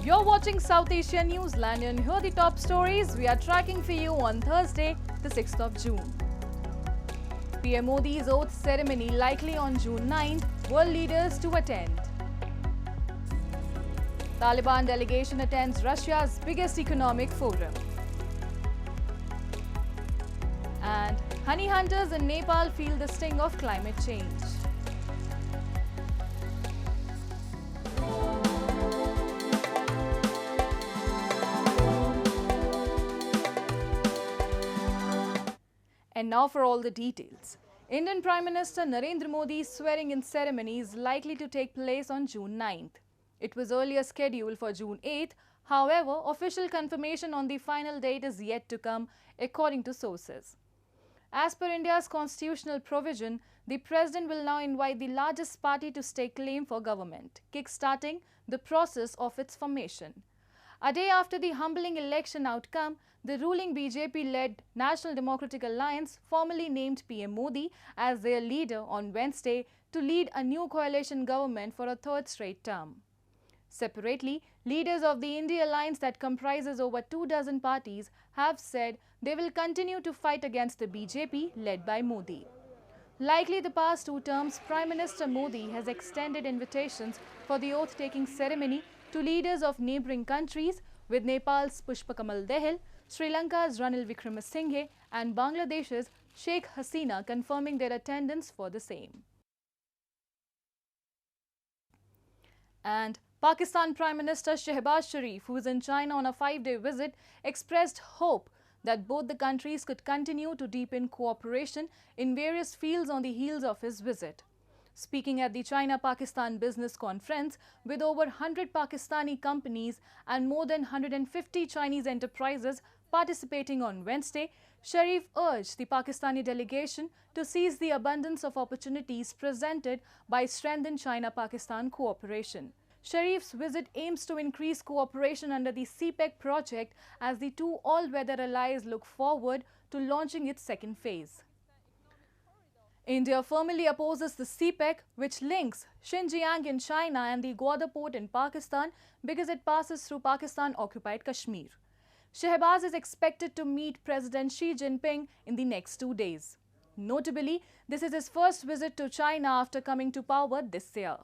You're watching South Asia Newsline and here are the top stories we are tracking for you on Thursday, the 6th of June. PM Modi's oath ceremony likely on June 9th, world leaders to attend. Taliban delegation attends Russia's biggest economic forum. And honey hunters in Nepal feel the sting of climate change. And now for all the details. Indian Prime Minister Narendra Modi's swearing-in ceremony is likely to take place on June 9th. It was earlier scheduled for June 8th. However, official confirmation on the final date is yet to come, according to sources. As per India's constitutional provision, the President will now invite the largest party to stake claim for government, kick-starting the process of its formation. A day after the humbling election outcome, the ruling BJP-led National Democratic Alliance formally named PM Modi as their leader on Wednesday to lead a new coalition government for a third straight term. Separately, leaders of the India Alliance that comprises over 24 parties have said they will continue to fight against the BJP led by Modi. Likely the past 2 terms, Prime Minister Modi has extended invitations for the oath-taking ceremony to leaders of neighbouring countries, with Nepal's Pushpakamal Dahal, Sri Lanka's Ranil Wickremesinghe and Bangladesh's Sheikh Hasina confirming their attendance for the same. And Pakistan Prime Minister Shehbaz Sharif, who is in China on a 5-day visit, expressed hope that both the countries could continue to deepen cooperation in various fields on the heels of his visit. Speaking at the China-Pakistan Business Conference with over 100 Pakistani companies and more than 150 Chinese enterprises participating on Wednesday, Sharif urged the Pakistani delegation to seize the abundance of opportunities presented by strengthened China-Pakistan cooperation. Sharif's visit aims to increase cooperation under the CPEC project as the two all-weather allies look forward to launching its second phase. India firmly opposes the CPEC, which links Xinjiang in China and the Gwadar port in Pakistan because it passes through Pakistan-occupied Kashmir. Shehbaz is expected to meet President Xi Jinping in the next 2 days. Notably, this is his first visit to China after coming to power this year.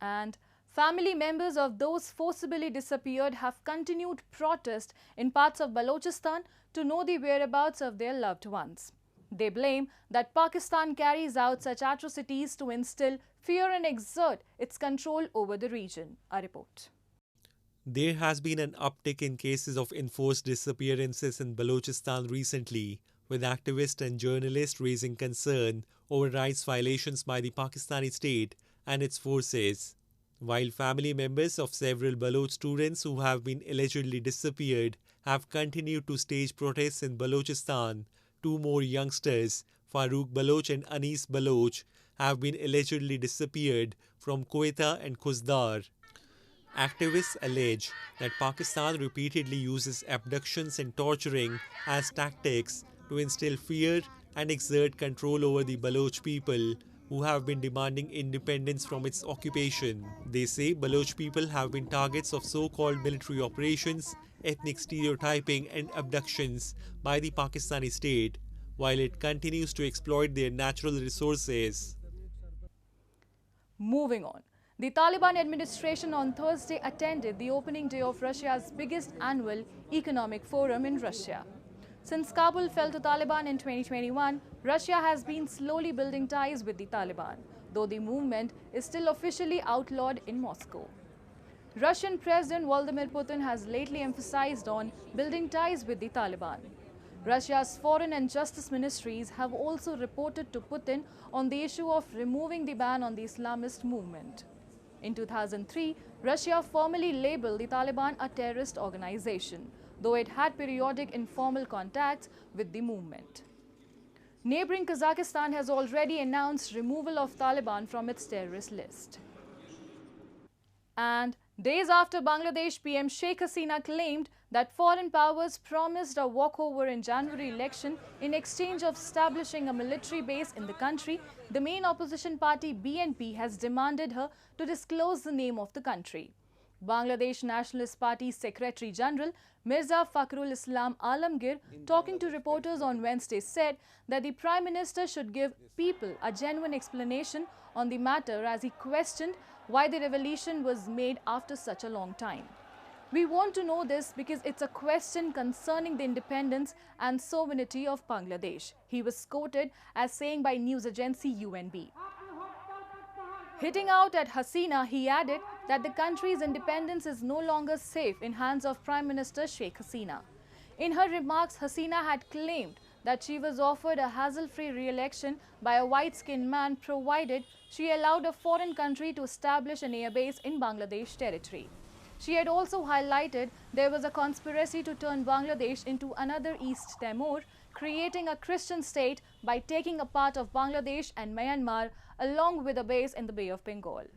And family members of those forcibly disappeared have continued protest in parts of Balochistan to know the whereabouts of their loved ones. They blame that Pakistan carries out such atrocities to instill fear and exert its control over the region. A report. There has been an uptick in cases of enforced disappearances in Balochistan recently, with activists and journalists raising concern over rights violations by the Pakistani state and its forces. While family members of several Baloch students who have been allegedly disappeared have continued to stage protests in Balochistan, 2 more youngsters, Farooq Baloch and Anis Baloch, have been allegedly disappeared from Quetta and Khuzdar. Activists allege that Pakistan repeatedly uses abductions and torturing as tactics to instill fear and exert control over the Baloch people, who have been demanding independence from its occupation. They say Baloch people have been targets of so-called military operations, ethnic stereotyping and abductions by the Pakistani state, while it continues to exploit their natural resources. Moving on. The Taliban administration on Thursday attended the opening day of Russia's biggest annual economic forum in Russia. Since Kabul fell to Taliban in 2021, Russia has been slowly building ties with the Taliban, though the movement is still officially outlawed in Moscow. Russian President Vladimir Putin has lately emphasized on building ties with the Taliban. Russia's foreign and justice ministries have also reported to Putin on the issue of removing the ban on the Islamist movement. In 2003, Russia formally labeled the Taliban a terrorist organization, though it had periodic informal contacts with the movement. Neighbouring Kazakhstan has already announced removal of Taliban from its terrorist list. And days after Bangladesh PM Sheikh Hasina claimed that foreign powers promised a walkover in January election in exchange of establishing a military base in the country, the main opposition party BNP has demanded her to disclose the name of the country. Bangladesh Nationalist Party Secretary General Mirza Fakhrul Islam Alamgir, talking to reporters on Wednesday, said that the Prime Minister should give people a genuine explanation on the matter, as he questioned why the revelation was made after such a long time. "We want to know this because it's a question concerning the independence and sovereignty of Bangladesh," he was quoted as saying by news agency UNB. Hitting out at Hasina, he added that the country's independence is no longer safe in hands of Prime Minister Sheikh Hasina. In her remarks, Hasina had claimed that she was offered a hassle-free re-election by a white-skinned man provided she allowed a foreign country to establish an airbase in Bangladesh territory. She had also highlighted there was a conspiracy to turn Bangladesh into another East Timor, creating a Christian state by taking a part of Bangladesh and Myanmar along with a base in the Bay of Bengal.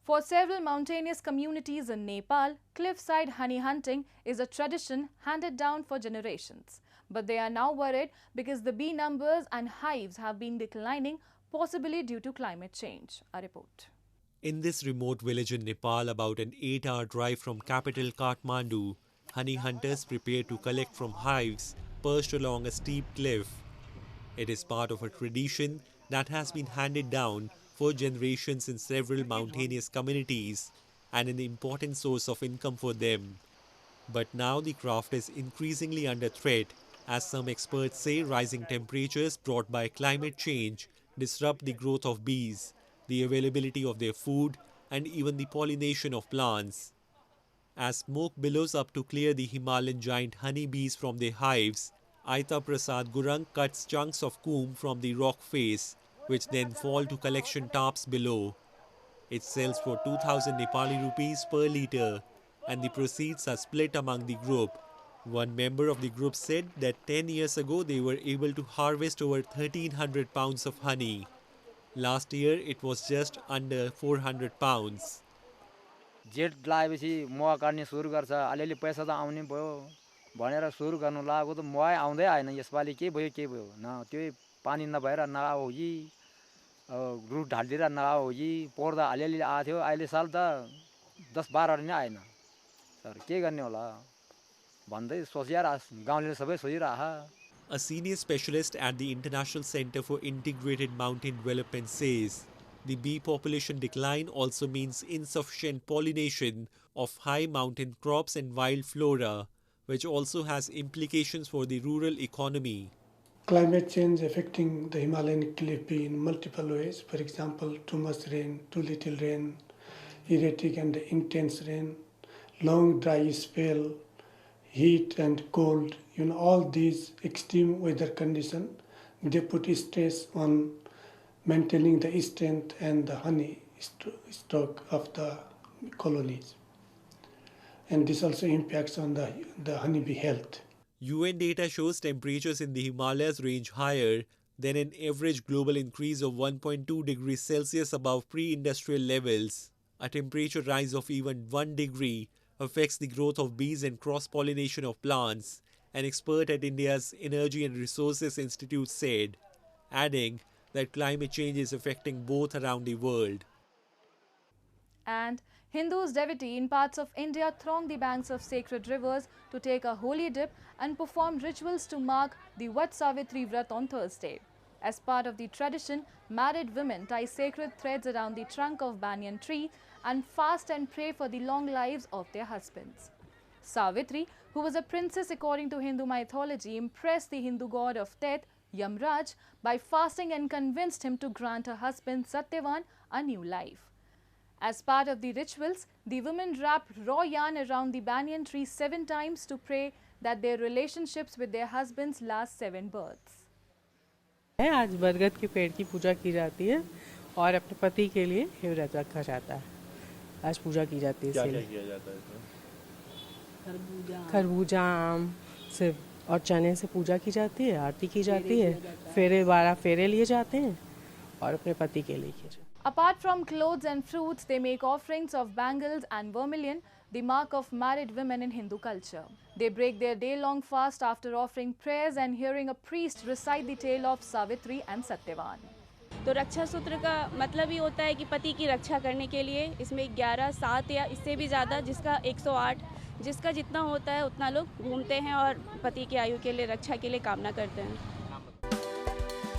For several mountainous communities in Nepal, cliffside honey hunting is a tradition handed down for generations. But they are now worried because the bee numbers and hives have been declining, possibly due to climate change. A report. In this remote village in Nepal, about an 8-hour drive from capital Kathmandu, honey hunters prepare to collect from hives perched along a steep cliff. It is part of a tradition that has been handed down for generations in several mountainous communities and an important source of income for them. But now the craft is increasingly under threat, as some experts say rising temperatures brought by climate change disrupt the growth of bees, the availability of their food, and even the pollination of plants. As smoke billows up to clear the Himalayan giant honeybees from their hives, Aita Prasad Gurung cuts chunks of comb from the rock face, which then fall to collection tops below. It sells for 2,000 Nepali rupees per litre, and the proceeds are split among the group. One member of the group said that 10 years ago they were able to harvest over 1,300 pounds of honey. Last year it was just under 400 pounds. Jet लगाएपछि मह काट्ने सुरु गर्छ अलिअलि पैसा त आउने भयो भनेर सुरु गर्नु लागेको त मह आउँदै आएन यसपालि के भयो न त्यो पानी नभएर नआउजी रुट ढाल्दिएर नआउजी पर्दा अलिअलि आथ्यो अहिले साल त 10-12 नै आएन सर के गर्ने होला भन्दै सोचिरा गाउँले सबै सोचिराहा. A senior specialist at the International Center for Integrated Mountain Development says the bee population decline also means insufficient pollination of high mountain crops and wild flora, which also has implications for the rural economy. Climate change affecting the Himalayan cliff bee in multiple ways. For example, too much rain, too little rain, erratic and intense rain, long dry spell, heat and cold. All these extreme weather conditions, they put stress on maintaining the strength and the honey stock of the colonies. And this also impacts on the honeybee health. UN data shows temperatures in the Himalayas range higher than an average global increase of 1.2 degrees Celsius above pre-industrial levels. A temperature rise of even 1 degree affects the growth of bees and cross-pollination of plants, an expert at India's Energy and Resources Institute said, adding that climate change is affecting both around the world. And Hindus devotee in parts of India throng the banks of sacred rivers to take a holy dip and perform rituals to mark the Vat Savitri Vrat on Thursday. As part of the tradition, married women tie sacred threads around the trunk of banyan tree and fast and pray for the long lives of their husbands. Savitri, who was a princess according to Hindu mythology, impressed the Hindu god of death, Yamraj, by fasting and convinced him to grant her husband Satyavan a new life. As part of the rituals, the women wrap raw yarn around the banyan tree 7 times to pray that their relationships with their husbands last 7 births. आज बरगद के पेड़ की पूजा की जाती है और अपने पति के लिए ये व्रत रखा जाता है. आज पूजा की जाती है. क्या किया जाता है? खरबूजा, आम से और चने से पूजा की जाती है, आरती की जाती है, 12 फेरे लिए जाते हैं और अपने पति के लिए किए जाते हैं. Apart from clothes and fruits, they make offerings of bangles and vermilion, the mark of married women in Hindu culture. They break their day-long fast after offering prayers and hearing a priest recite the tale of Savitri and Satyavan. तो रक्षा सूत्र का मतलब ही होता है कि पति की रक्षा करने के लिए इसमें 11, 7 या इससे भी ज़्यादा, जिसका 108, जिसका जितना होता है उतना लोग घूमते हैं और पति की आयु के लिए, रक्षा के लिए कामना करते हैं.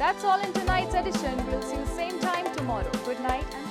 That's all in tonight's edition. We'll see you same time tomorrow. Good night and